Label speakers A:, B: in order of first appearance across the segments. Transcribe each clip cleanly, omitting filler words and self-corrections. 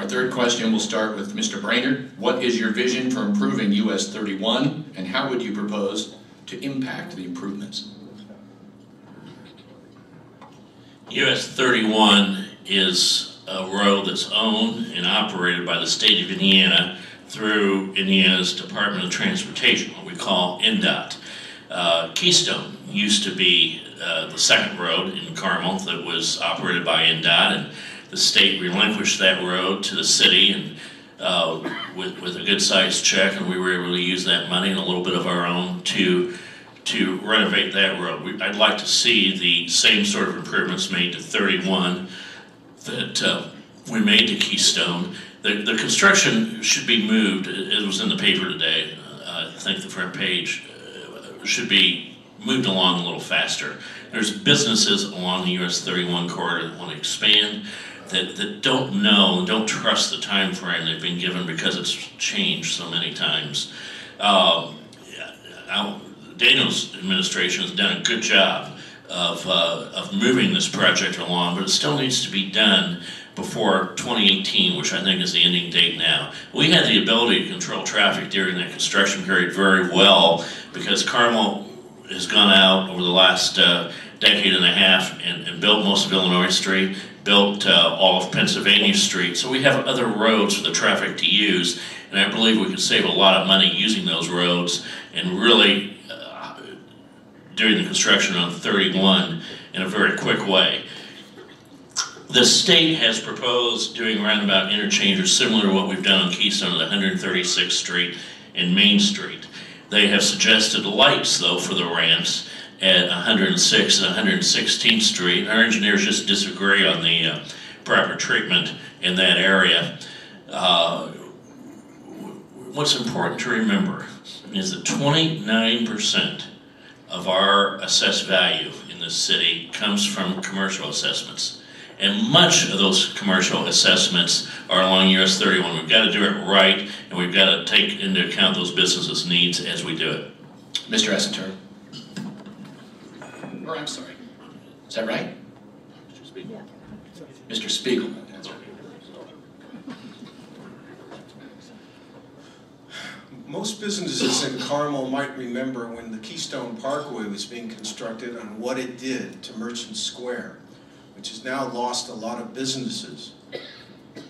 A: Our third question will start with Mr. Brainerd. What is your vision for improving US 31, and how would you propose to impact the improvements?
B: US 31 is a road that's owned and operated by the state of Indiana through Indiana's Department of Transportation, what we call INDOT. Keystone used to be the second road in Carmel that was operated by INDOT, and the state relinquished that road to the city, and with a good-sized check, and we were able to use that money and a little bit of our own to renovate that road. I'd like to see the same sort of improvements made to 31 that we made to Keystone. The construction should be moved. It was in the paper today. I think the front page should be moved along a little faster. There's businesses along the US 31 corridor that want to expand that don't know and don't trust the time frame they've been given because it's changed so many times. Daniel's administration has done a good job of moving this project along, but it still needs to be done before 2018, which I think is the ending date now. We had the ability to control traffic during that construction period very well because Carmel has gone out over the last decade and a half and built most of Illinois Street, built all of Pennsylvania Street. So we have other roads for the traffic to use, and I believe we could save a lot of money using those roads and really doing the construction on 31 in a very quick way. The state has proposed doing roundabout interchanges similar to what we've done on Keystone at 136th Street and Main Street. They have suggested lights, though, for the ramps at 106th and 116th Street. Our engineers just disagree on the proper treatment in that area. What's important to remember is that 29% of our assessed value in this city comes from commercial assessments. And much of those commercial assessments are along US 31. We've got to do it right, and we've got to take into account those businesses' needs as we do it.
A: Mr. Assentur. Or I'm sorry. Is that right? Mr. Spiegel. Yeah. Mr. Spiegelman, that's right.
C: Most businesses in Carmel might remember when the Keystone Parkway was being constructed and what it did to Merchant Square, which has now lost a lot of businesses.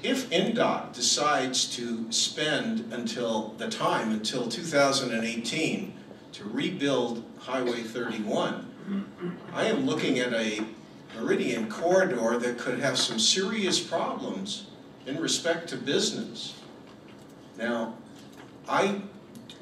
C: If INDOT decides to spend until 2018 to rebuild Highway 31, I am looking at a Meridian corridor that could have some serious problems in respect to business. Now, I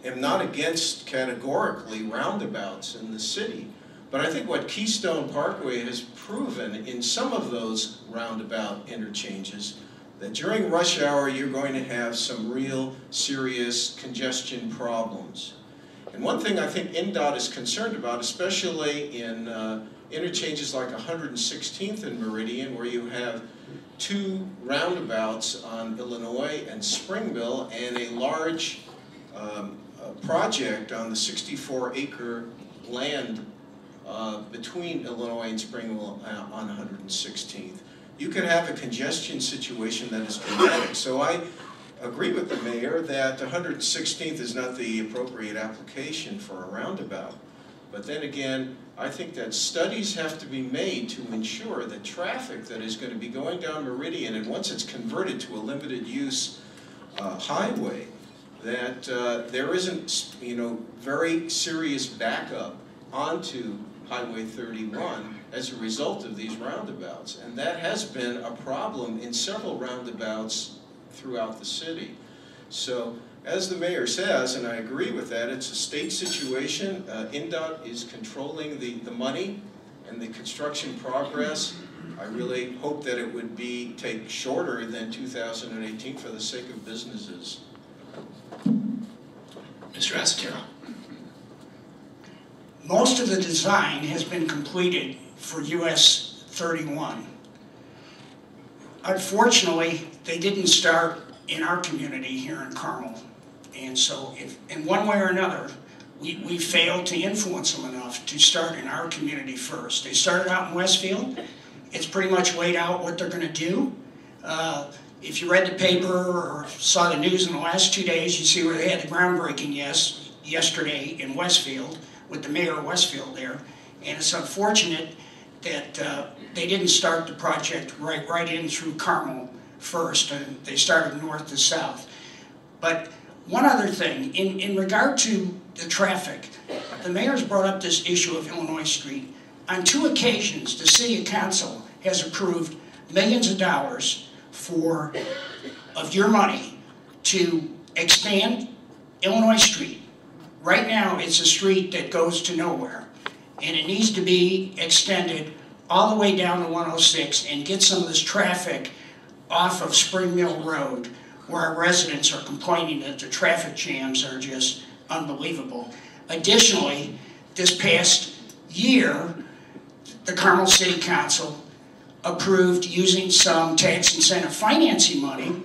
C: am not against categorically roundabouts in the city, but I think what Keystone Parkway has proven in some of those roundabout interchanges, that during rush hour you're going to have some real serious congestion problems. And one thing I think INDOT is concerned about, especially in interchanges like 116th and Meridian, where you have two roundabouts on Illinois and Springville and a large project on the 64-acre land between Illinois and Springville on 116th. You can have a congestion situation that is dramatic. So I agree with the mayor that 116th is not the appropriate application for a roundabout. But then again, I think that studies have to be made to ensure that traffic that is going to be going down Meridian, and once it's converted to a limited use highway, that there isn't, very serious backup onto Highway 31 as a result of these roundabouts. And that has been a problem in several roundabouts throughout the city. So, as the mayor says, and I agree with that, it's a state situation. INDOT is controlling the money and the construction progress. I really hope that it would take shorter than 2018 for the sake of businesses.
A: Mr. Assentur.
D: Most of the design has been completed for US 31. Unfortunately, they didn't start in our community here in Carmel. And so, if in one way or another, we failed to influence them enough to start in our community first. They started out in Westfield. It's pretty much laid out what they're going to do. if you read the paper or saw the news in the last 2 days, you see where they had the groundbreaking yesterday in Westfield, with the mayor of Westfield there. And it's unfortunate that they didn't start the project right in through Carmel first, and they started north to south. But one other thing, in regard to the traffic, the mayor's brought up this issue of Illinois Street. On 2 occasions, the city council has approved millions of dollars of your money to expand Illinois Street. Right now, it's a street that goes to nowhere, and it needs to be extended all the way down to 106 and get some of this traffic off of Spring Mill Road, where our residents are complaining that the traffic jams are just unbelievable. Additionally, this past year, the Carmel City Council approved using some tax incentive financing money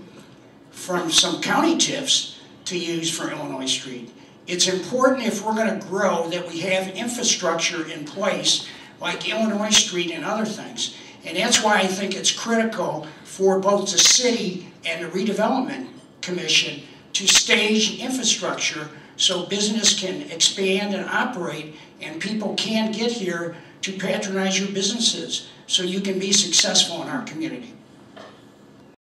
D: from some county TIFs to use for Illinois Street. It's important, if we're going to grow, that we have infrastructure in place like Illinois Street and other things. And that's why I think it's critical for both the city and the redevelopment commission to stage infrastructure so business can expand and operate and people can get here to patronize your businesses so you can be successful in our community.